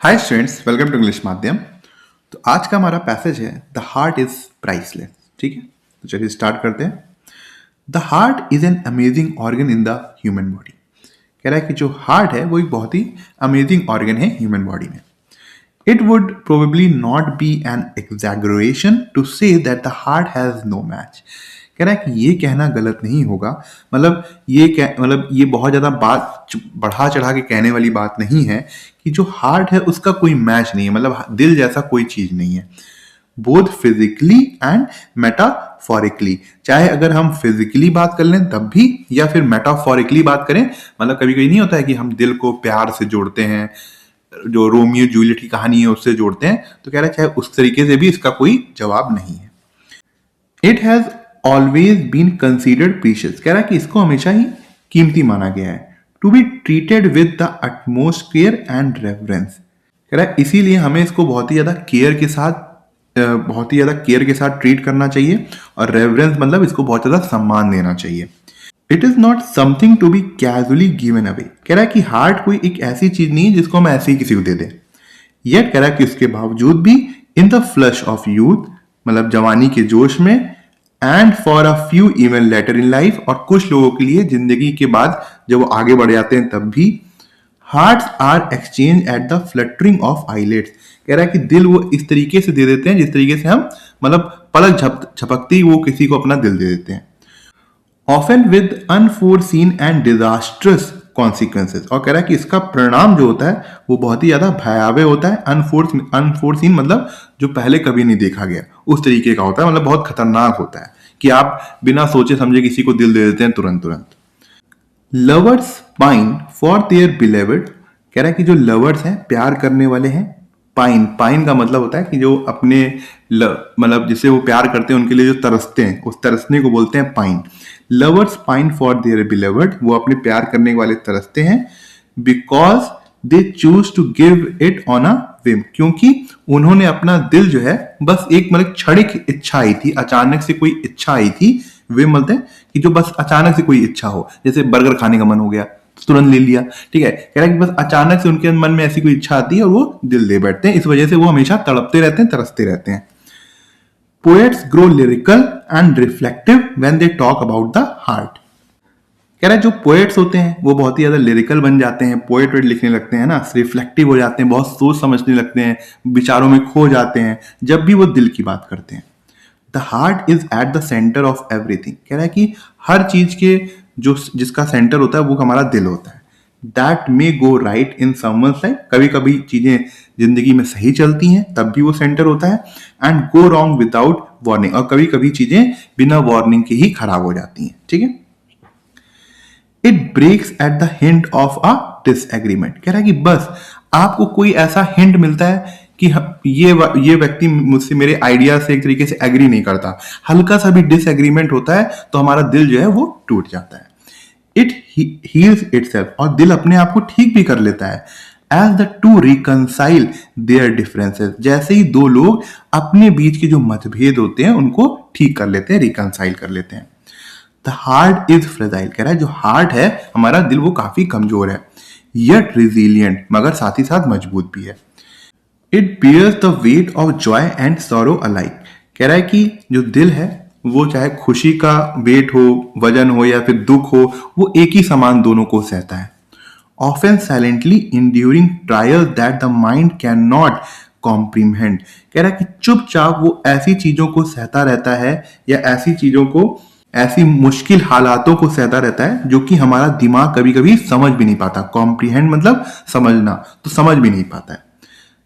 Hi students, welcome to English माध्यम। तो आज का हमारा पैसेज है द हार्ट इज प्राइसलेस। ठीक है, तो चलिए स्टार्ट करते हैं। The heart is an amazing organ in the human body. कह रहा है कि जो हार्ट है वो एक बहुत ही अमेजिंग ऑर्गन है ह्यूमन बॉडी में। It would probably not be an exaggeration to say that the heart has no match. कह रहा है कि ये कहना गलत नहीं होगा। मतलब ये बहुत ज्यादा बात बढ़ा चढ़ा के कहने वाली बात नहीं है कि जो हार्ट है उसका कोई मैच नहीं है, मतलब दिल जैसा कोई चीज नहीं है। बोथ फिजिकली एंड मेटाफोरिकली, चाहे अगर हम फिजिकली बात कर लें तब भी या फिर मेटाफोरिकली बात करें, मतलब कभी कभी नहीं होता है कि हम दिल को प्यार से जोड़ते हैं, जो रोमियो जूलियट की कहानी है उससे जोड़ते हैं। तो कह रहा है चाहे उस तरीके से भी इसका कोई जवाब नहीं है। It has always been considered precious. कह रहा है कि इसको हमेशा ही कीमती माना गया है। To be treated with the utmost care and reverence. कह रहा है इसीलिए हमें इसको बहुत ही ज्यादा केयर के साथ ट्रीट करना चाहिए, और रेवरेंस मतलब इसको बहुत ज्यादा सम्मान देना चाहिए। It is not something to be casually given away. कह रहा है कि हार्ट कोई एक ऐसी चीज नहीं है जिसको हम ऐसे ही किसी को दे दें। येट कह रहा है कि उसके बावजूद भी in the flush of youth, मतलब जवानी के जोश में, and for a few even later in life, और कुछ लोगों के लिए जिंदगी के बाद जब वो आगे बढ़ जाते हैं तब भी, hearts are exchange at the fluttering of eyelids. कह रहा है कि दिल वो इस तरीके से दे देते हैं जिस तरीके से हम मतलब पलक झपकते ही वो किसी को अपना दिल दे देते हैं। Often with unforeseen and disastrous consequences. और कह रहा है कि इसका परिणाम जो होता है वो बहुत ही ज्यादा भयावह होता है। अनफोरसीन मतलब जो पहले कभी नहीं देखा गया उस तरीके का होता है, मतलब बहुत खतरनाक होता है कि आप बिना सोचे समझे किसी को दिल दे देते हैं तुरंत तुरंत। Lovers pine for their beloved. कह रहा है कि जो लवर्स हैं, प्यार करने वाले हैं, पाइन का मतलब होता है कि जो अपने मतलब जिससे वो प्यार करते हैं उनके लिए जो तरसते हैं, उस तरसने को बोलते हैं pine. Lovers pine for their beloved, वो अपने प्यार करने वाले तरसते हैं। Because they choose to give it on a whim, क्योंकि उन्होंने अपना दिल जो है बस एक मतलब क्षणिक इच्छा आई थी, अचानक से कोई इच्छा आई थी। वे बोलते हैं कि जो बस अचानक से कोई इच्छा हो, जैसे बर्गर खाने का मन हो गया तुरंत ले लिया। ठीक है, कह रहा है कि बस अचानक से उनके मन में ऐसी कोई इच्छा आती है और वो दिल दे बैठते हैं। इस वजह से वो हमेशा तड़पते रहते हैं, तरसते रहते हैं। Poets grow lyrical and reflective when they talk about the heart. कह रहा है जो पोएट्स होते हैं वो बहुत ही ज्यादा लिरिकल बन जाते हैं, पोएट लिखने लगते हैं ना, रिफ्लेक्टिव हो जाते हैं, बहुत सोच समझने लगते हैं, विचारों में खो जाते हैं जब भी वो दिल की बात करते हैं। The heart is at the centre of everything. कह रहा है कि हर चीज के जो जिसका सेंटर होता है वो हमारा दिल होता है। That may go right in someone's life. कभी कभी चीजें जिंदगी में सही चलती हैं तब भी वो सेंटर होता है। And go wrong without warning, और कभी कभी चीजें बिना वार्निंग के ही खराब हो जाती हैं। ठीक है, it breaks at the hint of a disagreement. कह रहा है कि बस आपको कोई ऐसा हिंट मिलता है कि ये व्यक्ति मुझसे मेरे आइडिया से एक तरीके से एग्री नहीं करता, हल्का सा भी डिसएग्रीमेंट होता है तो हमारा दिल जो है वो टूट जाता है। इट हील्स इटसेल्फ, और दिल अपने आप को ठीक भी कर लेता है। As the two reconcile their differences, जैसे ही दो लोग अपने बीच के जो मतभेद होते हैं उनको ठीक कर लेते हैं, रिकनसाइल कर लेते हैं। The heart is fragile. कह रहा है जो हार्ट है हमारा दिल वो काफी कमजोर है, येट रिजिलियंट, मगर साथ ही साथ मजबूत भी है। It bears the weight of joy and sorrow alike. कह रहा है कि जो दिल है वो चाहे खुशी का वेट हो, वजन हो या फिर दुख हो, वो एक ही समान दोनों को सहता है। Often silently enduring trials that the mind can not comprehend. कह रहा है कि चुपचाप वो ऐसी चीजों को सहता रहता है, या ऐसी मुश्किल हालातों को सहता रहता है जो कि हमारा दिमाग कभी कभी समझ भी नहीं पाता। कॉम्प्रीहेंड मतलब समझना, तो समझ भी नहीं पाता है।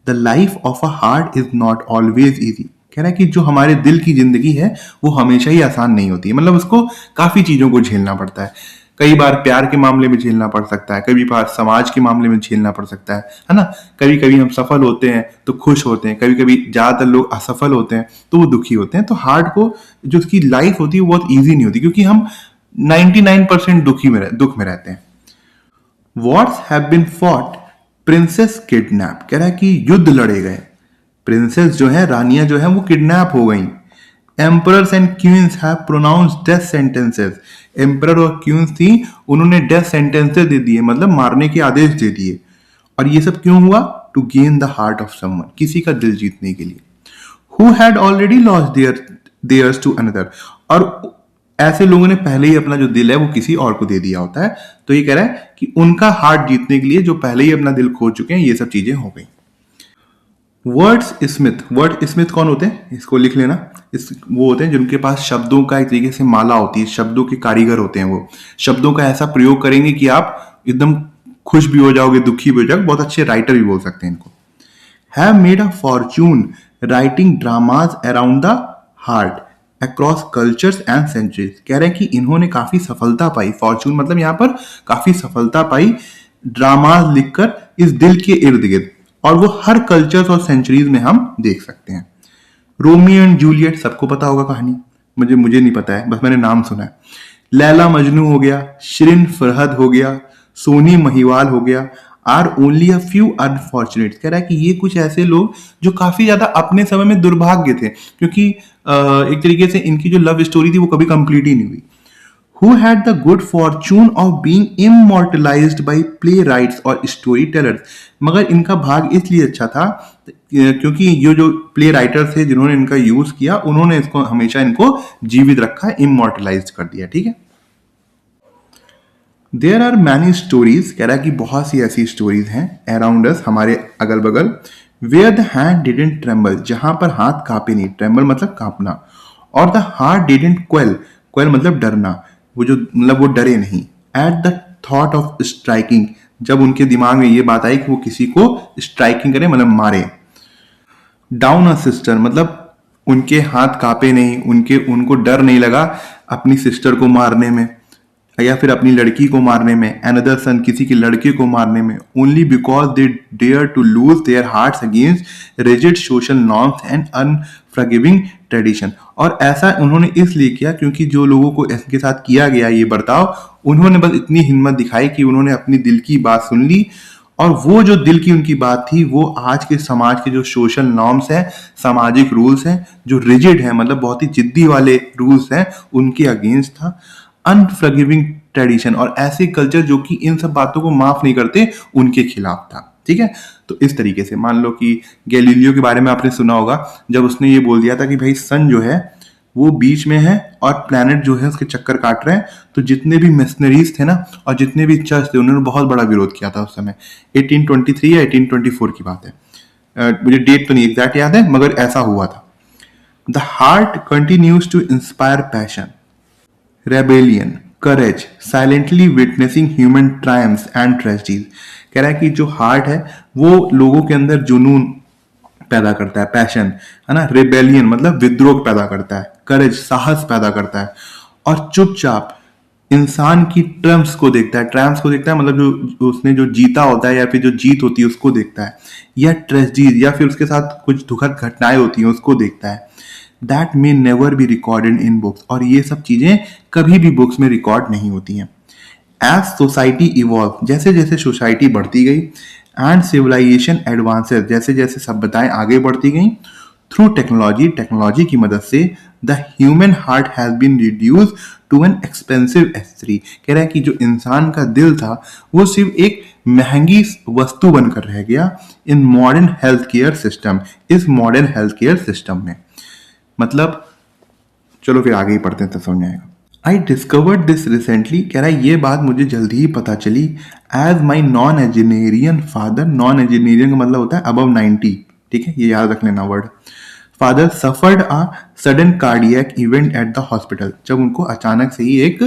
The life of a heart is not always easy. कह रहा है कि जो हमारे दिल की जिंदगी है वो हमेशा ही आसान नहीं होती है, मतलब उसको काफी चीजों को झेलना पड़ता है। कई बार प्यार के मामले में झेलना पड़ सकता है, कभी बार समाज के मामले में झेलना पड़ सकता है ना। कभी कभी हम सफल होते हैं तो खुश होते हैं, कभी कभी ज्यादातर लोग असफल होते हैं तो वो दुखी होते हैं। तो हार्ट को जो उसकी लाइफ होती है वो बहुत ईजी नहीं होती, क्योंकि हम 99% दुख में रहते हैं। Wars have been fought, princes kidnap. कह रहा है कि युद्ध लड़े गए, प्रिंसेस जो है, रानियां जो है वो किडनैप हो गई। Emperors and queen's have pronounced death sentences. Emperor और क्वींस थी, उन्होंने डेथ सेंटेंसेस दे दिए, मतलब मारने के आदेश दे दिए। और ये सब क्यों हुआ? To gain the heart of someone, किसी का दिल जीतने के लिए, who had already lost theirs to another, और ऐसे लोगों ने पहले ही अपना जो दिल है वो किसी और को दे दिया होता है। तो ये कह रहा है कि उनका हार्ट जीतने के लिए जो पहले ही अपना दिल खो चुके हैं, ये सब चीजें हो गई। वर्ड स्मिथ कौन होते हैं, इसको लिख लेना। वो होते हैं जिनके पास शब्दों का एक तरीके से माला होती है, शब्दों के कारीगर होते हैं। वो शब्दों का ऐसा प्रयोग करेंगे कि आप एकदम खुश भी हो जाओगे, दुखी भी हो जाओगे। बहुत अच्छे राइटर भी बोल सकते हैं इनको। Have made a fortune writing dramas around the heart across cultures and centuries. कह रहे हैं कि इन्होंने काफी सफलता पाई, फॉर्च्यून मतलब यहाँ पर काफी सफलता पाई ड्रामाज लिखकर इस दिल के इर्द गिर्द, और वो हर कल्चर्स और सेंचुरीज में हम देख सकते हैं। रोमियो एंड जूलियट सबको पता होगा कहानी, मुझे नहीं पता है, बस मैंने नाम सुना है। लैला मजनू हो गया, शिरीन फरहद हो गया, सोनी महिवाल हो गया, are only a few unfortunate. कह रहा है कि ये कुछ ऐसे लोग जो काफी ज्यादा अपने समय में दुर्भाग्य थे, क्योंकि एक तरीके से इनकी जो लव स्टोरी थी वो कभी कंप्लीट ही नहीं हुई। Who had the good fortune of being immortalized by playwrights और story tellers। मगर इनका भाग इसलिए अच्छा था क्योंकि ये जो प्ले राइटर्स थे जिन्होंने इनका यूज किया, उन्होंने इसको हमेशा इनको जीवित रखा, इमोर्टलाइज कर दिया। ठीक है। देयर आर मैनी स्टोरीज, कह रहा है कि बहुत सी ऐसी स्टोरीज हैं अराउंड अस, हमारे अगल बगल, where the hand didn't tremble, जहां पर हाथ कांपे नहीं, ट्रेम्बल मतलब कांपना, और the heart didn't quail, quail मतलब डरना, वो जो मतलब वो डरे नहीं, at the thought of striking, जब उनके दिमाग में ये बात आई कि वो किसी को स्ट्राइकिंग करे मतलब मारे, डाउन अ सिस्टर मतलब उनके हाथ कांपे नहीं, उनको डर नहीं लगा अपनी सिस्टर को मारने में या फिर अपनी लड़की को मारने में, अनदर सन किसी के लड़के को मारने में, only because they dare to lose their hearts against rigid social norms and unforgiving tradition. और ऐसा उन्होंने इसलिए किया क्योंकि जो लोगों को इनके साथ किया गया ये बर्ताव, उन्होंने बस इतनी हिम्मत दिखाई कि उन्होंने अपनी दिल की बात सुन ली, और वो जो दिल की उनकी बात थी वो आज के समाज के जो सोशल नॉर्म्स हैं, सामाजिक रूल्स हैं, जो रिजिड हैं मतलब बहुत ही जिद्दी वाले रूल्स हैं, उनके अगेंस्ट था। अनफॉरगिविंग ट्रेडिशन, और ऐसे कल्चर जो कि इन सब बातों को माफ नहीं करते, उनके खिलाफ था। ठीक है। तो इस तरीके से मान लो कि गैलीलियो के बारे में आपने सुना होगा, जब उसने ये बोल दिया था कि भाई सन जो है वो बीच में है और प्लैनेट जो है उसके चक्कर काट रहे हैं, तो जितने भी मिशनरीज थे ना और जितने भी चर्च थे उन्होंने बहुत बड़ा विरोध किया था उस समय। 1823 या 1824 की बात है, मुझे डेट तो नहीं एग्जैक्ट याद है, मगर ऐसा हुआ था। The heart continues to inspire passion, rebellion, courage, silently witnessing human triumphs and tragedies. कह रहा है कि जो हार्ट है वो लोगों के अंदर जुनून पैदा करता है, पैशन है ना, रेबेलियन मतलब विद्रोह पैदा करता है, करेज साहस पैदा करता है, और चुपचाप इंसान की ट्रम्प्स को देखता है, ट्रम्प्स को देखता है मतलब जो उसने जो जीता होता है या फिर जो जीत होती है उसको देखता है, या ट्रेजेडीज या फिर उसके साथ कुछ दुखद घटनाएं होती हैं उसको देखता है। That may never be recorded in books, और ये सब चीजें कभी भी बुक्स में रिकॉर्ड नहीं होती हैं। एज सोसाइटी इवॉल्व, जैसे जैसे सोसाइटी बढ़ती गई, एंड सिविलाइजेशन एडवांसेस, जैसे जैसे सभ्यताएं आगे बढ़ती गई, थ्रू टेक्नोलॉजी, टेक्नोलॉजी की मदद से the human heart has been reduce to an expensive एस्थरी। कह रहा है कि जो इंसान का दिल था वो सिर्फ एक महंगी वस्तु बनकर रह गया in modern health care system, इस मॉडर्न हेल्थ केयर सिस्टम में। मतलब चलो फिर आगे ही पढ़ते हैं तो समझ आएगा। आई डिस्कवर्ड दिस रिसेंटली, कह रहा है ये बात मुझे जल्दी ही पता चली, as my non engineering father, non engineering का मतलब होता है अबव 90, ठीक है, ये याद रख लेना word. Father suffered a sudden cardiac event at the hospital, जब उनको अचानक से ही एक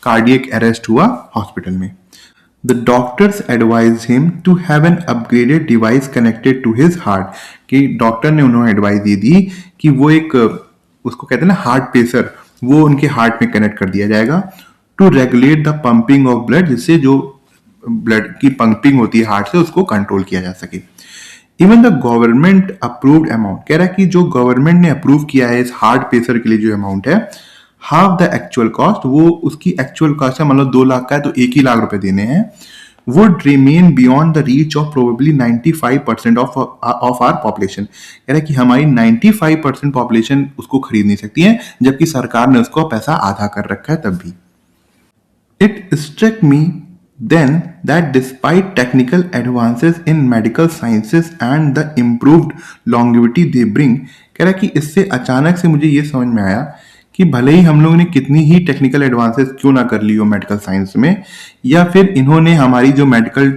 कार्डियक अरेस्ट हुआ हॉस्पिटल में। The doctors advise him to have an upgraded device connected to his heart, कि डॉक्टर ने उन्होंने एडवाइस दे दी कि वो एक उसको कहते हैं ना हार्ट पेसर, वो उनके हार्ट में कनेक्ट कर दिया जाएगा, to regulate the pumping of blood, जिससे जो ब्लड की पंपिंग होती है हार्ट से उसको कंट्रोल किया जा सके। Even the government approved amount, कह रहा है कि जो गवर्नमेंट ने अप्रूव किया है इस हार्ट पेसर के लिए जो अमाउंट है, हाफ द एक्चुअल कॉस्ट, वो उसकी एक्चुअल कॉस्ट है, मतलब 2 लाख का है तो 1 ही लाख रुपए देने हैं, would remain beyond the reach of probably 95% of our population। कह रहा है कि हमारी 95% पॉपुलेशन उसको खरीद नहीं सकती है, जबकि सरकार ने उसको पैसा आधा कर रखा है तब भी। It struck me then that despite technical advances in medical sciences and the improved longevity they bring, कह रहा है कि इससे अचानक से मुझे ये समझ में आया कि भले ही हम लोगों ने कितनी ही टेक्निकल एडवांसेस क्यों ना कर ली हो मेडिकल साइंस में, या फिर इन्होंने हमारी जो मेडिकल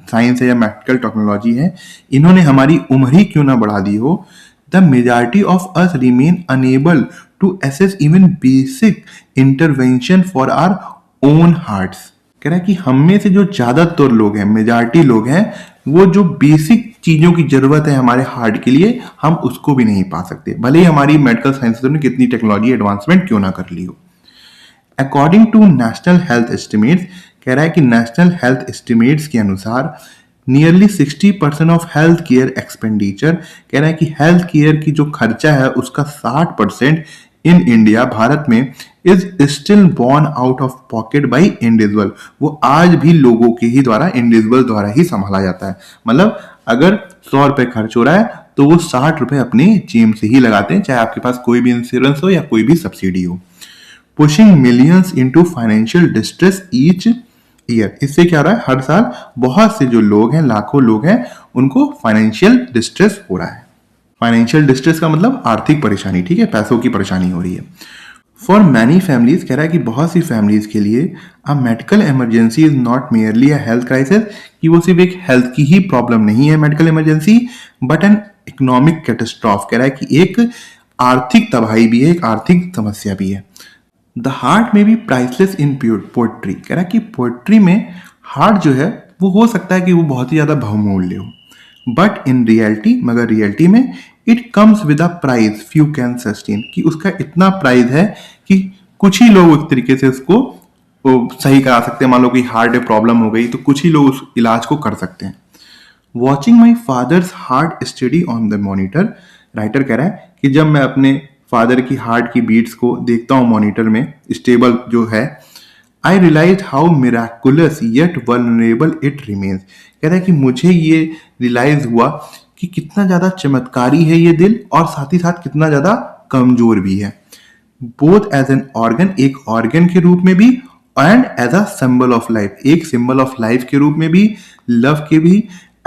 साइंस है या मेडिकल टेक्नोलॉजी है, इन्होंने हमारी उम्र ही क्यों ना बढ़ा दी हो, the majority of us remain unable to access even basic intervention for our own hearts. कह रहा है कि हम में से जो ज्यादातर लोग हैं, मेजॉरिटी लोग हैं, वो जो बेसिक चीजों की जरूरत है हमारे हार्ट के लिए, हम उसको भी नहीं पा सकते, भले ही हमारी मेडिकल साइंस ने कितनी टेक्नोलॉजी एडवांसमेंट क्यों ना कर ली हो। According to national health estimates, कह रहा है कि नेशनल हेल्थ एस्टिमेट्स के अनुसार nearly 60% of health care expenditure, कह रहा है कि हेल्थ केयर की जो खर्चा है उसका 60% इन इंडिया, भारत में, is still born out of pocket by individual. वो आज भी लोगों के ही द्वारा, इंडिविजुअल द्वारा ही संभाला जाता है। मतलब अगर 100 रुपए खर्च हो रहा है तो वो 60 रुपए अपनी जेब से ही लगाते हैं, चाहे आपके पास कोई भी इंश्योरेंस हो या कोई भी सब्सिडी हो। Pushing millions into financial distress each year. इससे क्या हो रहा है, हर साल बहुत से जो लोग हैं, लाखों लोग हैं, उनको फाइनेंशियल डिस्ट्रेस हो रहा है। फाइनेंशियल डिस्ट्रेस का मतलब आर्थिक परेशानी, ठीक है, पैसों की परेशानी हो रही है। फॉर मैनी फैमिलीज, कह रहा है कि बहुत सी फैमिलीज के लिए a medical emergency is not merely a health crisis, कि वो सिर्फ एक हेल्थ की ही प्रॉब्लम नहीं है medical emergency, but an economic catastrophe. कह रहा है कि एक आर्थिक तबाही भी है, एक आर्थिक समस्या भी है। द हार्ट में बी प्राइसलेस इन पोएट्री। कह रहा है कि पोएट्री में हार्ट जो है वो हो सकता है कि वो बहुत ही ज्यादा बहुमूल्य हो, बट इन रियलिटी, मगर रियलिटी में it comes with a price few can sustain, कि उसका इतना प्राइस है कि कुछ ही लोग उस तरीके से उसको सही करा सकते हैं। मान लो कि हार्ट में प्रॉब्लम हो गई तो कुछ ही लोग उस इलाज को कर सकते हैं। Watching my father's heart study on the monitor, writer कह रहा है कि जब मैं अपने फादर की हार्ट की बीट्स को देखता हूँ मॉनिटर में, स्टेबल जो है, I realise how miraculous yet vulnerable it remains. कह रहा है कि मुझे ये रियलाइज हुआ कि कितना ज्यादा चमत्कारी है ये दिल, और साथ ही साथ कितना ज्यादा कमजोर भी है। बोथ एज एन ऑर्गन, एक ऑर्गन के रूप में भी, and as a symbol of life, एक सिंबल ऑफ लाइफ के रूप में भी, लव के भी,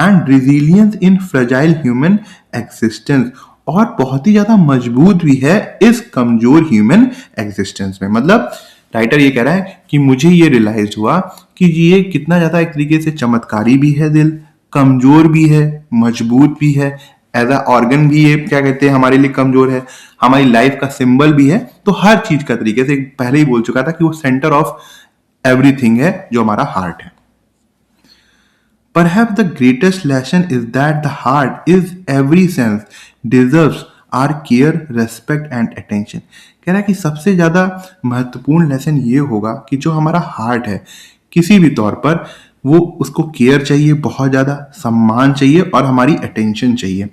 and resilience in fragile human existence, और बहुत ही ज्यादा मजबूत भी है इस कमजोर ह्यूमन एग्जिस्टेंस में। मतलब राइटर ये कह रहा है कि मुझे ये रियलाइज हुआ कि ये कितना ज्यादा एक तरीके से चमत्कारी भी है दिल, कमजोर भी है, मजबूत भी है, एज अ ऑर्गन भी ये क्या कहते हैं हमारे लिए कमजोर है, हमारी लाइफ का सिंबल भी है। तो हर चीज का तरीके से पहले ही बोल चुका था कि वो सेंटर ऑफ एवरीथिंग है जो हमारा हार्ट है। Perhaps the greatest lesson is that the heart is every sense deserves our care, respect and attention। कह रहा है कि सबसे ज्यादा महत्वपूर्ण लेसन ये होगा कि जो हमारा हार्ट है, किसी भी तौर पर वो, उसको केयर चाहिए, बहुत ज्यादा सम्मान चाहिए और हमारी अटेंशन चाहिए।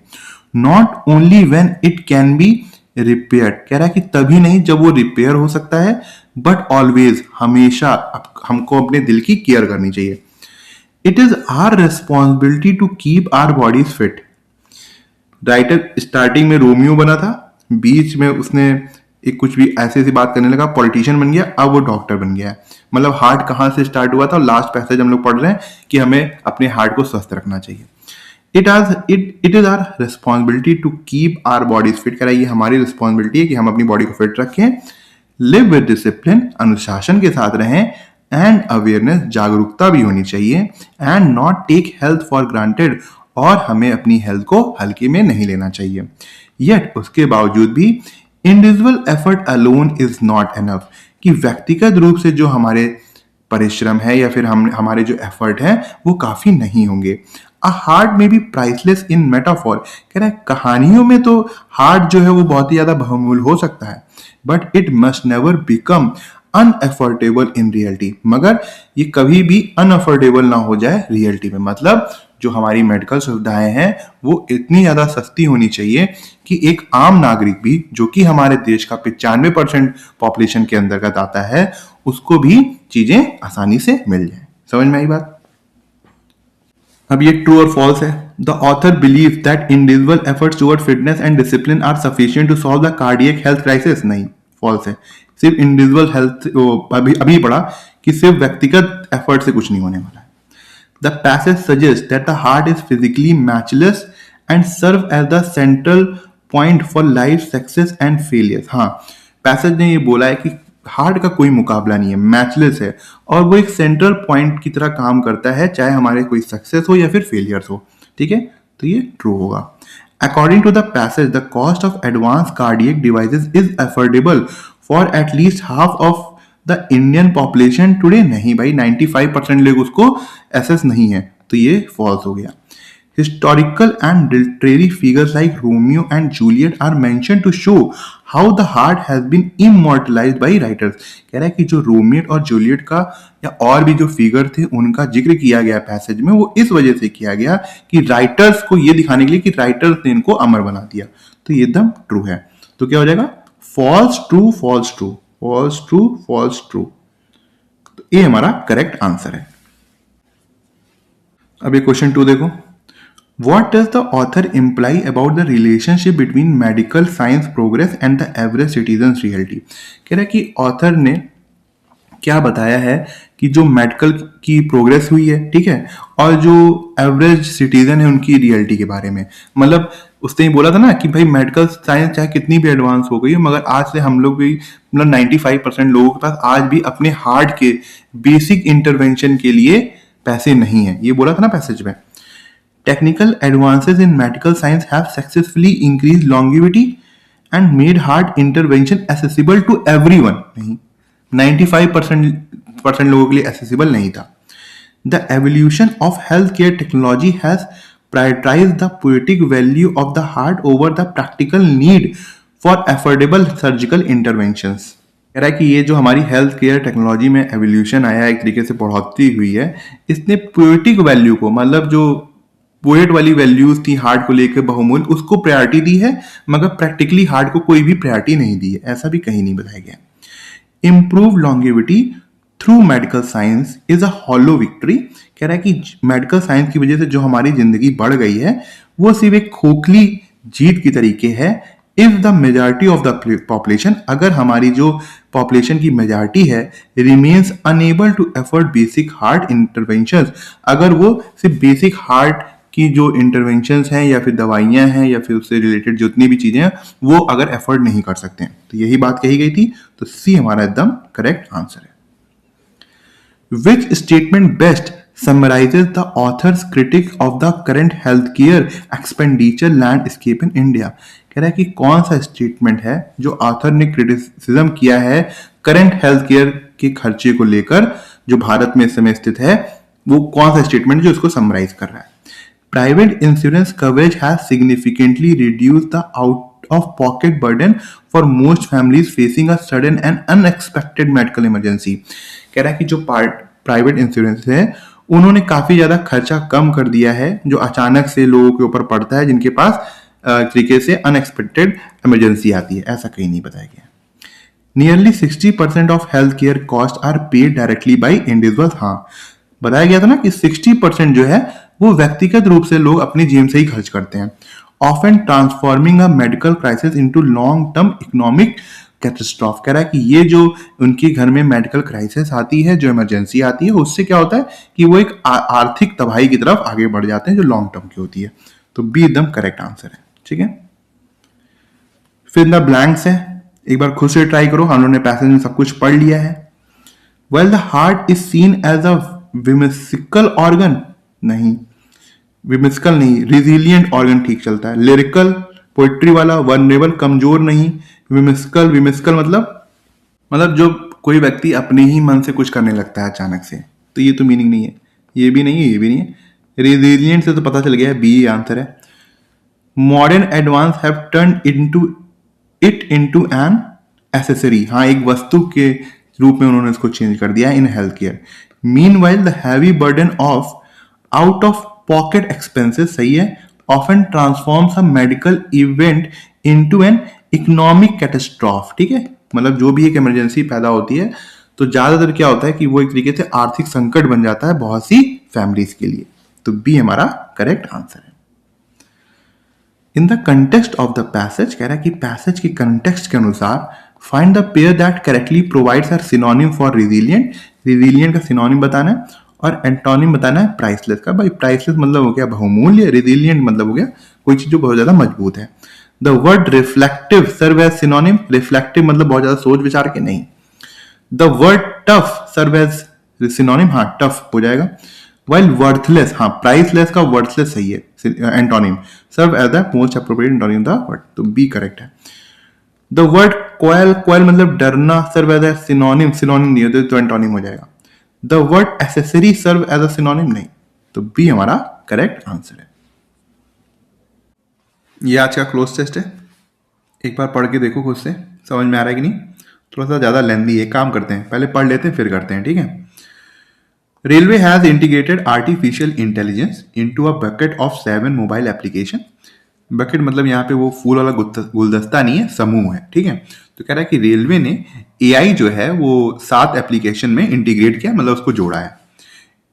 Not only when it can be repaired, कह रहा है कि तभी नहीं जब वो रिपेयर हो सकता है, बट ऑलवेज, हमेशा हमको अपने दिल की केयर करनी चाहिए। It is our responsibility to keep our bodies fit. Writer starting में रोमियो बना था, बीच में उसने एक कुछ भी ऐसी बात करने लगा, पॉलिटिशियन बन गया, अब वो डॉक्टर बन गया है। मतलब हार्ट कहाँ से स्टार्ट हुआ था, और लास्ट पैसेज हम लोग पढ़ रहे हैं कि हमें अपने हार्ट को स्वस्थ रखना चाहिए। It is our responsibility to keep our bodies fit. कह रहा है ये हमारी रिस्पॉन्सिबिलिटी है कि हम अपनी बॉडी को फिट रखें। लिव विद डिसिप्लिन, अनुशासन के साथ रहें, एंड अवेयरनेस, जागरूकता भी होनी चाहिए, and not take health for granted, और हमें अपनी हेल्थ को हल्के में नहीं लेना चाहिए। येट, उसके बावजूद भी, individual effort alone is not enough, कि व्यक्तिगत रूप से जो हमारे परिश्रम है या फिर हमारे जो एफर्ट है वो काफी नहीं होंगे। अ हार्ट में भी प्राइसलेस इन मेटाफॉर, कह रहा है कहानियों में तो हार्ट जो है वो बहुत ही ज्यादा बहुमूल्य हो सकता है, but it must never become unaffordable in reality, मगर ये कभी भी अनअफोर्डेबल ना हो जाए रियलिटी में। मतलब जो हमारी मेडिकल सुविधाएं हैं वो इतनी ज्यादा सस्ती होनी चाहिए कि एक आम नागरिक भी, जो कि हमारे देश का 95% पॉपुलेशन के अंतर्गत आता है, उसको भी चीजें आसानी से मिल जाए। समझ में आई बात? अब ये ट्रू और फॉल्स है। The author believe that individual efforts toward fitness and discipline are sufficient to solve the cardiac health crisis. नहीं, फॉल्स है। सिर्फ इंडिविजुअल हेल्थ, अभी पढ़ा कि सिर्फ व्यक्तिगत एफर्ट से कुछ नहीं होने वाला है। The passage suggests that the heart is physically matchless and serve as the central point for life success and failures. हाँ, पैसेज ने ये बोला है कि हार्ट का कोई मुकाबला नहीं है, मैचलेस है और वो एक सेंट्रल पॉइंट की तरह काम करता है, चाहे हमारे कोई सक्सेस हो या फिर फेलियर्स हो। ठीक है, तो ये ट्रू होगा। According to the passage, the cost of advanced cardiac devices is affordable for at least half of the Indian population today. नहीं भाई, 95% लोग उसको एसेस नहीं है, तो ये फॉल्स हो गया। Historical and literary figures like Romeo and Juliet are mention to show how the heart has been immortalised by writers. कह रहा है कि जो रोमियो और जूलियट का या और भी जो फिगर थे उनका जिक्र किया गया पैसेज में, वो इस वजह से किया गया कि राइटर्स को ये दिखाने के लिए कि राइटर्स ने इनको अमर बना दिया। तो ये एकदम ट्रू है। तो क्या हो जाएगा? False true false true false true false true. तो ये हमारा करेक्ट आंसर है। अब ये क्वेश्चन 2 देखो। What does the author imply about the relationship between medical science progress and the average citizen's reality? कह रहा है कि ऑथर ने क्या बताया है कि जो मेडिकल की प्रोग्रेस हुई है, ठीक है, और जो एवरेज सिटीजन है उनकी रियलिटी के बारे में। मतलब उसने ही बोला था ना कि भाई मेडिकल साइंस चाहे कितनी भी एडवांस हो गई हो, मगर आज से हम लोग भी मतलब 95% लोगों के पास आज भी अपने हार्ट के बेसिक इंटरवेंशन के लिए पैसे नहीं है। ये बोला था ना पैसेज में। Technical advances in medical science have successfully increase longevity and made heart intervention accessible to everyone. नहीं, 95% लोगों के लिए एसेसिबल नहीं था। The evolution of health care technology has prioritize the poetic value of the heart over the practical need for affordable surgical interventions. कह रहा है कि ये जो हमारी हेल्थ केयर टेक्नोलॉजी में एवोल्यूशन आया है, एक तरीके से बढ़ोतरी हुई है, इसने पोएटिक वैल्यू को, मतलब जो पोएट वाली वैल्यूज थी हार्ट को लेकर बहुमूल्य, उसको प्रायोरिटी दी है, मगर प्रैक्टिकली हार्ट को कोई भी प्रायोरिटी नहीं दी है। ऐसा भी कहीं नहीं बताया गया। Improve longevity through medical science is a hollow victory. कह रहा है कि मेडिकल साइंस की वजह से जो हमारी जिंदगी बढ़ गई है वो सिर्फ एक खोखली जीत की तरीके है। If the majority of the population, अगर हमारी जो पॉपुलेशन की मेजॉरिटी है, remains unable to afford basic heart interventions, अगर वो सिर्फ बेसिक हार्ट की जो इंटरवेंशंस हैं या फिर दवाइयां हैं या फिर उससे रिलेटेड जितनी भी चीजें हैं वो अगर एफोर्ड नहीं कर सकते हैं, तो यही बात कही गई थी। तो सी हमारा एकदम करेक्ट आंसर है। Which statement best summarises the author's critic of the current health care expenditure landscape in India. कह रहा है कि कौन सा स्टेटमेंट है जो ऑथर ने क्रिटिसिज्म किया है करंट हेल्थ केयर के खर्चे को लेकर जो भारत में इस समय स्थित है, वो कौन सा स्टेटमेंट जो उसको समराइज कर रहा है। Private insurance coverage has significantly reduced the out-of-pocket burden for most families facing a sudden and unexpected medical emergency. कह रहा है कि जो प्राइवेट इंश्योरेंस है उन्होंने काफी ज्यादा खर्चा कम कर दिया है जो अचानक से लोगों के ऊपर पड़ता है जिनके पास तरीके से अनएक्सपेक्टेड इमरजेंसी आती है। ऐसा कहीं नहीं बताया गया। Nearly 60% of health care cost are paid directly by individuals. हाँ, बताया गया था ना कि 60% जो है वो व्यक्तिगत रूप से लोग अपनी जेब से ही खर्च करते हैं। Often transforming a medical crisis into long term economic catastrophe. कह रहा है कि ये जो उनके घर में मेडिकल क्राइसिस आती है, जो इमरजेंसी आती है, उससे क्या होता है कि वो एक आर्थिक तबाही की तरफ आगे बढ़ जाते हैं जो लॉन्ग टर्म की होती है। तो बी एकदम करेक्ट आंसर है। ठीक है, फिर द ब्लैंक्स है, एक बार खुद से ट्राई करो। हम लोगों ने पैसेज में सब कुछ पढ़ लिया है। Well the heart is seen as a whimsical organ. नहीं, विमिस्कल नहीं, रिजिलियंट ऑर्गन ठीक चलता है। लिरिकल पोइट्री वाला, वनरेबल कमजोर नहीं। विमिस्कल मतलब जो कोई व्यक्ति अपने ही मन से कुछ करने लगता है अचानक से, तो ये तो मीनिंग नहीं है। ये भी नहीं है, ये भी नहीं है। रिजिलियंट से तो पता चल गया, बी आंसर है। Modern advance have turn into an accessory. हाँ, एक वस्तु के रूप में उन्होंने इसको चेंज कर दिया in health care. Meanwhile the heavy burden of out of pocket expenses, सही है, often transforms a medical event into an economic catastrophe. ठीक है, मतलब जो भी एक इमरजेंसी पैदा होती है तो ज्यादातर क्या होता है कि वो एक तरीके से आर्थिक संकट बन जाता है बहुत सी फैमिलीज के लिए। तो बी हमारा करेक्ट आंसर है। In the context of the passage, कह रहा है कि पैसेज के कंटेक्स्ट के अनुसार find the pair that correctly provides our synonym for resilient. Resilient का सिनोनिम बताना है और एंटोनिम बताना है प्राइसलेस का। भाई प्राइसलेस मतलब हो गया बहुमूल्य, रिजिलियंट मतलब हो गया कोई चीज जो बहुत ज्यादा मजबूत है। The word reflective serve as synonym. Reflective मतलब बहुत ज्यादा सोच विचार के नहीं। The word tough serve as synonym, हाँ टफ हो जाएगा। वाइल वर्थलेस, हाँ प्राइसलेस का वर्थलेस सही है antonym. Serve as the most appropriate antonym the word, तो बी करेक्ट है। द वर्ड क्वाइल, क्वाइल मतलब डरना, serve as a synonym, synonym नहीं होते तो एंटोनिम हो जाएगा। The word accessory serve as a synonym नहीं, तो बी हमारा करेक्ट आंसर है। ये आज का क्लोज टेस्ट है, एक बार पढ़ के देखो खुद से समझ में आ रहा है कि नहीं। थोड़ा सा ज्यादा लेंदी है, काम करते हैं पहले पढ़ लेते हैं फिर करते हैं, ठीक है। Railway has integrated artificial intelligence into a bucket of 7 mobile application. Bucket मतलब यहाँ पे वो फूल वाला गुलदस्ता नहीं है, समूह है, ठीक है। तो कह रहा है कि रेलवे ने एआई जो है वो 7 एप्लीकेशन में इंटीग्रेट किया, मतलब उसको जोड़ा है।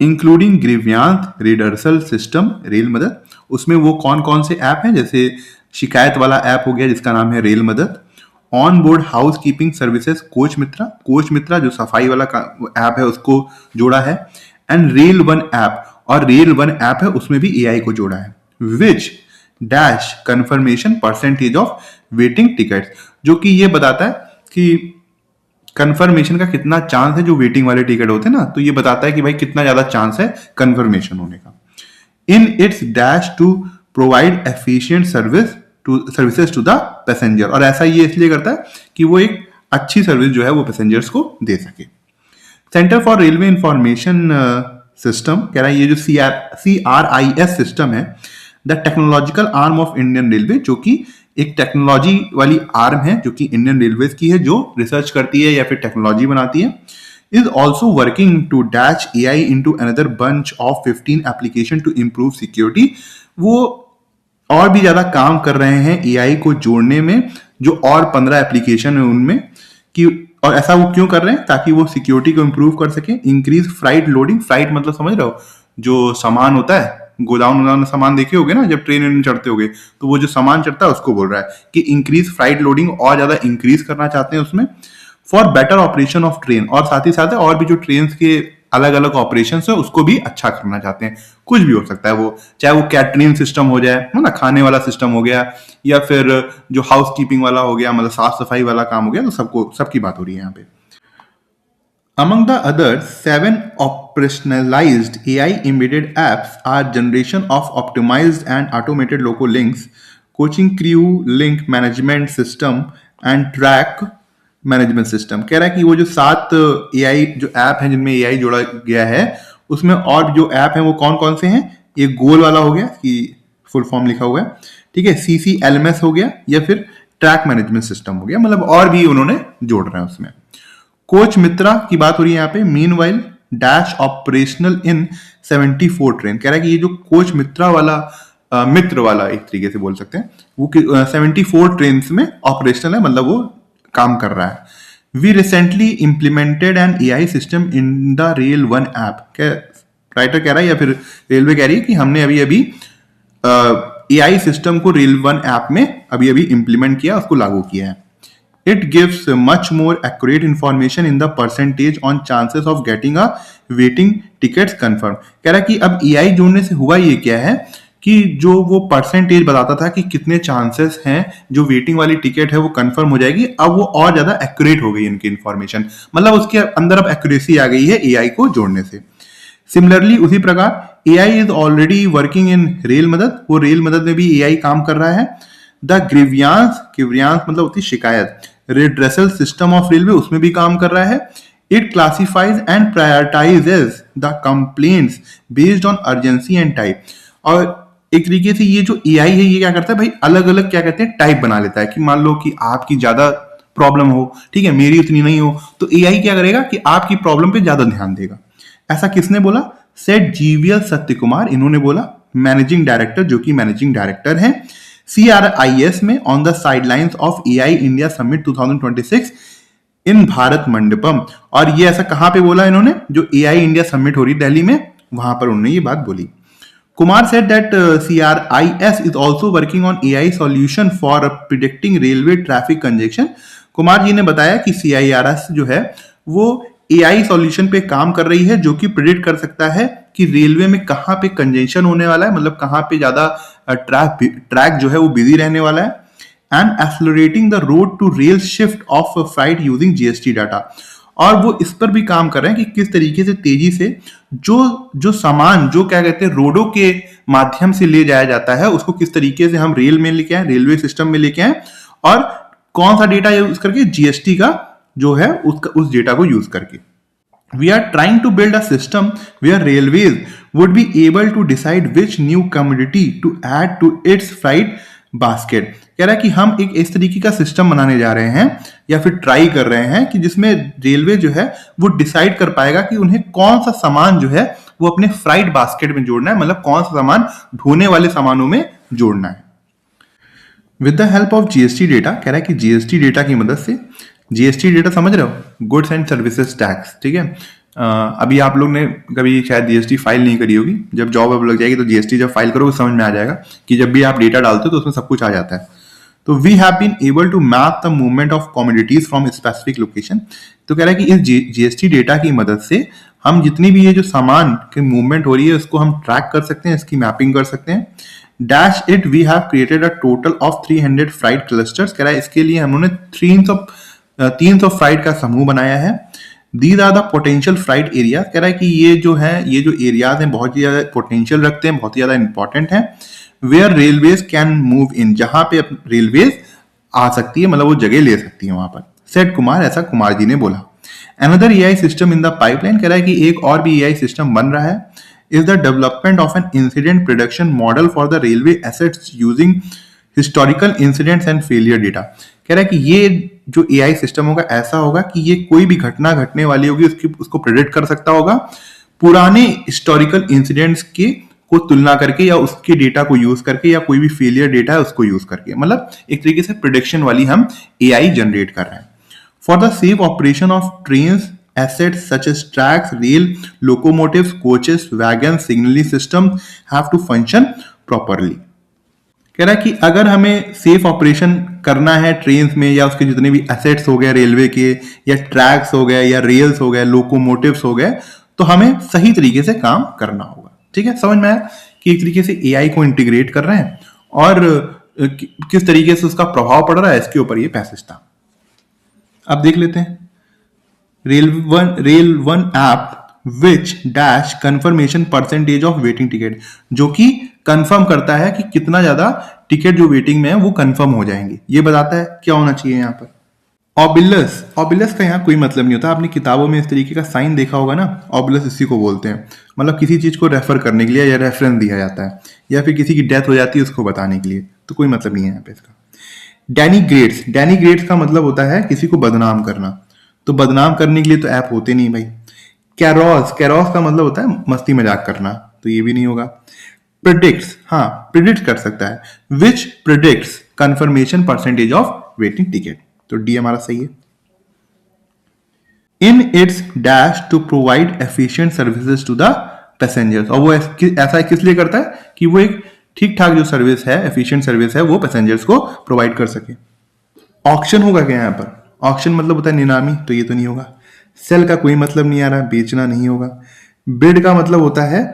Including grievance redressal system rail मदद। उसमें वो कौन कौन से ऐप हैं, जैसे शिकायत वाला ऐप हो गया जिसका नाम है rail Madad. On board house keeping services coach Mitra, coach Mitra जो सफाई वाला ऐप है उसको जोड़ा है। एंड रेल वन ऐप, और रेल वन ऐप है उसमें भी एआई को जोड़ा है। Which dash confirmation percentage of waiting tickets, जो कि ये बताता है कि कंफर्मेशन का कितना चांस है, जो वेटिंग वाले टिकट होते हैं ना, तो ये बताता है कि भाई कितना ज्यादा चांस है कंफर्मेशन होने का। In its dash to provide efficient services to the passenger, और ऐसा ये इसलिए करता है कि वो एक अच्छी सर्विस जो है वो पैसेंजर्स को दे सके। Centre for railway information system कह रहा है ये जो CRIS सिस्टम है, the technological arm of Indian railway, जो कि एक टेक्नोलॉजी वाली आर्म है जो कि इंडियन रेलवे की है, जो रिसर्च करती है या फिर टेक्नोलॉजी बनाती है। Is also working to dash AI into another bunch of 15 application to improve security. वो और भी ज्यादा काम कर रहे हैं एआई को जोड़ने में, जो और 15 एप्लीकेशन है उनमें कि, और ऐसा वो क्यों कर रहे हैं, ताकि वो सिक्योरिटी को इंप्रूव कर सके। इंक्रीज फ्राइट लोडिंग, फ्राइट मतलब समझ रहे हो, जो सामान होता है गोदाम वोदाम सामान देखे होगे ना जब ट्रेन में चढ़ते होगे, तो वो जो सामान चढ़ता है उसको बोल रहा है कि इंक्रीज फ्राइट लोडिंग, और ज्यादा इंक्रीज करना चाहते हैं उसमें। For better operation of train, और साथ ही साथ और भी जो ट्रेन के अलग अलग ऑपरेशन है उसको भी अच्छा करना चाहते हैं। कुछ भी हो सकता है वो, चाहे वो कैटरिंग सिस्टम हो जाए, है ना, खाने वाला सिस्टम हो गया, या फिर जो हाउस कीपिंग वाला हो गया, मतलब साफ सफाई वाला काम हो गया, तो सबको सबकी बात हो रही है यहाँ पे। Among the others, 7 operationalized AI-embedded apps are generation of optimized and automated local links, coaching crew link management system and track management system. कह रहा है कि वो जो 7 एआई जो ऐप हैं जिनमें एआई जोड़ा गया है, उसमें और जो ऐप हैं वो कौन कौन से हैं। एक गोल वाला हो गया कि फुल फॉर्म लिखा हुआ है, ठीक है, CCLMS हो गया, या फिर ट्रैक मैनेजमेंट सिस्टम हो गया, मतलब और भी उन्होंने जोड़ रहे हैं उसमें। कोच मित्रा की बात हो रही है यहाँ पे। Meanwhile dash operational in 74 train. कह रहा है कि ये जो कोच मित्रा वाला मित्र वाला एक तरीके से बोल सकते हैं, वो 74 ट्रेन में ऑपरेशनल है, मतलब वो काम कर रहा है। We recently implemented an AI system in the rail one app. Writer कह रहा है या फिर रेलवे कह रही है कि हमने अभी अभी एआई सिस्टम को रेल वन ऐप में अभी अभी इंप्लीमेंट किया, उसको लागू किया है। It gives much more accurate information in the percentage on chances of getting a waiting tickets confirmed। कह रहा है कि अब AI जोड़ने से हुआ ये क्या है कि जो वो परसेंटेज बताता था कि कितने चांसेस हैं जो वेटिंग वाली टिकट है वो कंफर्म हो जाएगी, अब वो और ज्यादा एक्यूरेट हो गई इनकी इंफॉर्मेशन, मतलब उसके अंदर अब एक्यूरेसी आ गई है AI को जोड़ने से। सिमिलरली उसी प्रकार AI is already working in rail मदद, वो रेल मदद में भी AI काम कर रहा है। द ग्रीवियांस, ग्रीवियांस मतलब होती शिकायत, रिड्रेसल सिस्टम ऑफ रेलवे, उसमें भी काम कर रहा है। It classifies and prioritises the complaints based on urgency and type. और एक तरीके से ये जो एआई है ये क्या करता है भाई, अलग अलग क्या कहते हैं टाइप बना लेता है, कि मान लो कि आपकी ज्यादा प्रॉब्लम हो, ठीक है, मेरी उतनी नहीं हो, तो एआई क्या करेगा कि आपकी प्रॉब्लम पे ज्यादा ध्यान देगा। ऐसा किसने बोला? सेठ GVL सत्य कुमार, इन्होंने बोला, मैनेजिंग डायरेक्टर, जो कि मैनेजिंग डायरेक्टर हैं CRIS में, on the sidelines of AI India summit 2026 इन भारत मंडपम। और ये ऐसा कहां पे बोला इन्होंने? जो एआई इंडिया समिट हो रही दिल्ली में, वहां पर उन्होंने ये बात बोली। Kumar said that CRIS is also working on AI solution for predicting railway traffic congestion. Kumar ji ने बताया कि CIRS जो है वो AI सॉल्यूशन पे काम कर रही है जो कि प्रिडिक्ट कर सकता है कि रेलवे में कहाँ पे कंजेशन होने वाला है, मतलब कहाँ पे ज्यादा ट्रैक जो है वो बिजी रहने वाला है, and accelerating the road to rail shift of freight using GST data. और वो इस पर भी काम कर रहे हैं कि किस तरीके से तेजी से जो जो सामान जो क्या कहते हैं रोडों के माध्यम से ले जाया जाता है उसको किस तरीके से हम रेल में लेके आए, रेलवे सिस्टम में लेके आए, और कौन सा डेटा यूज करके, GST का जो है उस डेटा को यूज करके। We are trying to build a system where railways would be able to decide which new commodity to add to its freight basket। कह रहा है कि हम एक इस तरीके का सिस्टम बनाने जा रहे हैं या फिर ट्राई कर रहे हैं कि जिसमें रेलवे जो है वो डिसाइड कर पाएगा कि उन्हें कौन सा सामान जो है वो अपने फ्राइट बास्केट में जोड़ना है, मतलब कौन सा सामान ढोने वाले सामानों में जोड़ना है। With the help of GST data, कह रहा है कि GST डेटा की मदद से, GST डेटा समझ रहे हो, गुड्स एंड सर्विसेज टैक्स, ठीक है। अभी आप लोग ने कभी शायद GST फाइल नहीं करी होगी, जब जॉब अब लग जाएगी तो GST जब फाइल करोगे समझ में आ जाएगा कि जब भी आप डेटा डालते हो तो उसमें सब कुछ आ जाता है। तो we have been able to map the movement of commodities from specific location. तो कह रहा है कि इस GST डेटा की मदद से हम जितनी भी ये जो सामान की मूवमेंट हो रही है उसको हम ट्रैक कर सकते हैं, इसकी मैपिंग कर सकते हैं। Dash it we have created a total of 300 freight clusters. कह रहा है इसके लिए हमने 300 फ्राइट का समूह बनाया है। These are the potential freight area. कह रहा है कि ये जो एरियाज हैं बहुत ही ज्यादा पोटेंशियल रखते हैं, बहुत ही ज्यादा इंपॉर्टेंट है। Where railways can move in, जहां पे रेलवेज आ सकती है, मतलब वो जगह ले सकती है वहां पर। सेट कुमार, ऐसा कुमार जी ने बोला। Another AI system in the pipeline, कह रहा है कि एक और भी AI सिस्टम बन रहा है, is the development of an incident prediction model for the railway assets using historical incidents and failure data. कह रहा है कि ये जो AI सिस्टम होगा ऐसा होगा कि ये कोई भी घटना घटने वाली होगी उसको प्रिडिक्ट कर सकता होगा पुराने हिस्टोरिकल इंसिडेंट्स के को तुलना करके या उसके डेटा को यूज करके या कोई भी फेलियर डेटा है उसको यूज करके, मतलब एक तरीके से प्रिडिक्शन वाली हम AI जनरेट कर रहे हैं। For the safe operation of train assets such as tracks, rail, locomotives, coaches, wagons, signaling systems have to function properly। कह रहा है कि अगर हमें सेफ ऑपरेशन करना है ट्रेन में या उसके जितने भी एसेट्स हो गए रेलवे के, या ट्रैक्स हो गए, या रेल्स हो गए, लोकोमोटिव्स हो गए, तो हमें सही तरीके से काम करना होगा। ठीक है, समझ में आया कि एक तरीके से AI को इंटीग्रेट कर रहे हैं और किस तरीके से उसका प्रभाव पड़ रहा है इसके ऊपर ये पैसेज था। अब देख लेते हैं rail one app which dash confirmation percentage of waiting ticket, जो कि कंफर्म करता है कि कितना ज्यादा टिकट जो वेटिंग में है वो कंफर्म हो जाएंगे। ये बताता है क्या होना चाहिए यहाँ पर। ऑबिलस का यहाँ कोई मतलब नहीं होता। आपने किताबों में इस तरीके का साइन देखा होगा ना, ऑबिलस इसी को बोलते हैं, मतलब किसी चीज को रेफर करने के लिए या रेफरेंस दिया जाता है, या फिर किसी की डेथ हो जाती है उसको बताने के लिए, तो कोई मतलब नहीं है यहाँ पे इसका। डेनिग्रेट्स का मतलब होता है किसी को बदनाम करना, तो बदनाम करने के लिए तो ऐप होते नहीं भाई। कैरोस का मतलब होता है मस्ती मजाक करना, तो ये भी नहीं होगा। प्रिडिक्ट्स, हाँ प्रिडिक्ट कर सकता है, which predicts confirmation percentage of waiting ticket, तो डी हमारा सही है। In its dash to provide efficient services to the passengers, और वो ऐसा किस लिए करता है कि वो एक ठीक ठाक जो सर्विस है, एफिशिएंट सर्विस है, वो पैसेंजर्स को प्रोवाइड कर सके। ऑक्शन होगा क्या यहाँ पर? ऑक्शन मतलब होता है नीलामी, तो ये तो नहीं होगा। सेल का कोई मतलब नहीं आ रहा, बेचना नहीं होगा। बिड का मतलब होता है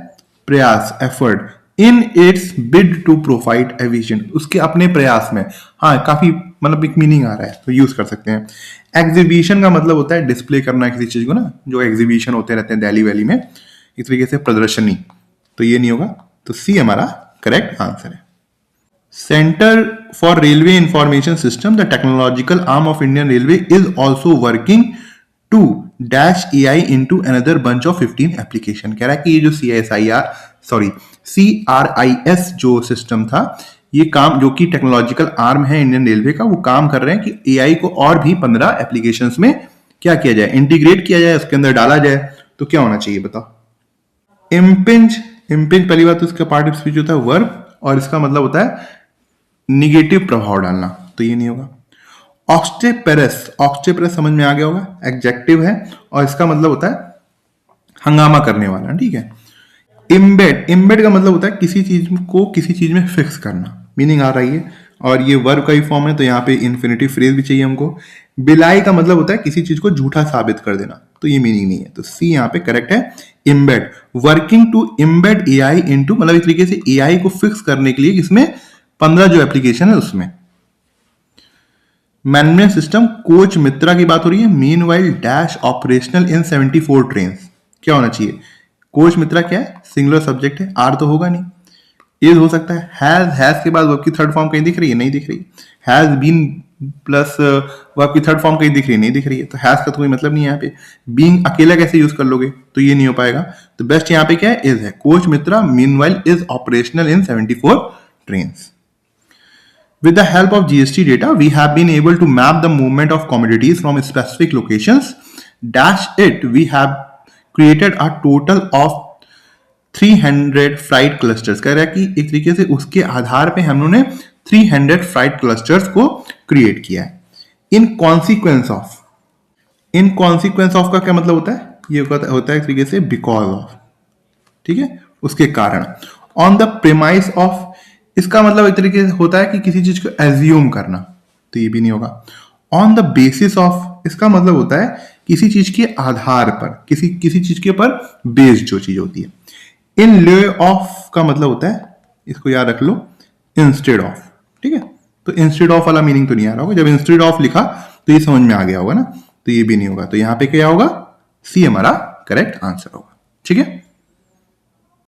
प्रयास, effort. In its bid to provide a vision, उसके अपने प्रयास में, हाँ काफी मतलब एक मीनिंग आ रहा है तो यूज कर सकते हैं। एग्जीबिशन का मतलब होता है डिस्प्ले करना किसी चीज को ना, जो एग्जीबिशन होते रहते हैं दिल्ली वैली में, इस तरीके से प्रदर्शनी, तो ये नहीं होगा, तो सी हमारा करेक्ट आंसर है। Center for Railway Information System, the technological arm of Indian Railway, is also working to dash AI into another bunch of 15 application। कह रहा है कि ये जो CRIS जो सिस्टम था, ये काम जो कि टेक्नोलॉजिकल आर्म है इंडियन रेलवे का, वो काम कर रहे हैं कि AI को और भी 15 एप्लीकेशंस में क्या किया जाए, इंटीग्रेट किया जाए, उसके अंदर डाला जाए। तो क्या होना चाहिए बताओ। इम्पिंज पहली बात तो इसका पार्ट ऑफ स्पीच होता है वर्ब, और इसका मतलब होता है निगेटिव प्रभाव डालना, तो ये नहीं होगा। ऑक्स्टेपरस समझ में आ गया होगा, एडजेक्टिव है और इसका मतलब होता है हंगामा करने वाला, ठीक है। इम्बेड, इम्बेड का मतलब होता है किसी चीज को किसी चीज में फिक्स करना, मीनिंग आ रही है। और ये वर्ब का ही फॉर्म है, तो यहाँ पे इन्फिनेटिव फ्रेज भी चाहिए हमको। बिलाई का मतलब होता है किसी चीज को झूठा साबित कर देना, तो ये मीनिंग नहीं है, तो सी यहाँ पे करेक्ट है। Embed, working to embed AI into, मतलब इस तरीके से एआई को फिक्स करने के लिए इसमें 15 जो एप्लीकेशन है उसमें। मैनेजमेंट सिस्टम कोच मित्रा की बात हो रही है। Mean while dash operational in 74 train, क्या होना चाहिए? कोच मित्रा क्या है? सिंगुलर सब्जेक्ट है, आर तो होगा नहीं। इज हो सकता है। हैज के बाद वर्ब की थर्ड फॉर्म कहीं दिख रही है? नहीं दिख रही। हैज बीन प्लस वर्ब की थर्ड फॉर्म कहीं दिख रही है? नहीं दिख रही है। तो हैज का तो कोई मतलब नहीं है यहाँ पे। बीइंग अकेला कैसे यूज कर लोगे? तो ये नहीं हो पाएगा। तो बेस्ट यहाँ पे क्या है? इज है। Coach Mitra meanwhile is operational in 74 trains. With the help of GST data, we have been able to map the movement of commodities from specific locations. Dash it, we have created a total of 300 fried clusters. कह रहा है कि एक तरीके से उसके आधार पे हम लोगों ने 300 फ्राइड क्लस्टर्स को क्रिएट किया है। In consequence of, in consequence of का क्या मतलब होता है? ये होता है एक तरीके से बिकॉज ऑफ, ठीक है, उसके कारण। ऑन द प्रेमाइस ऑफ, इसका मतलब एक तरीके से होता है कि किसी चीज को एज्यूम करना, तो ये भी नहीं होगा। ऑन द बेसिस ऑफ, इसका मतलब होता है किसी चीज के आधार पर, किसी चीज के ऊपर बेस्ड जो चीज होती है। इन लिeu ऑफ का मतलब होता है, इसको याद रख लो, इंस्टेड ऑफ, ठीक है। तो इंस्टेड ऑफ वाला मीनिंग तो नहीं आ रहा होगा। जब इंस्टेड ऑफ लिखा तो ये समझ में आ गया होगा ना, तो ये भी नहीं होगा। तो यहां पे क्या होगा? सी हमारा करेक्ट आंसर होगा, ठीक है।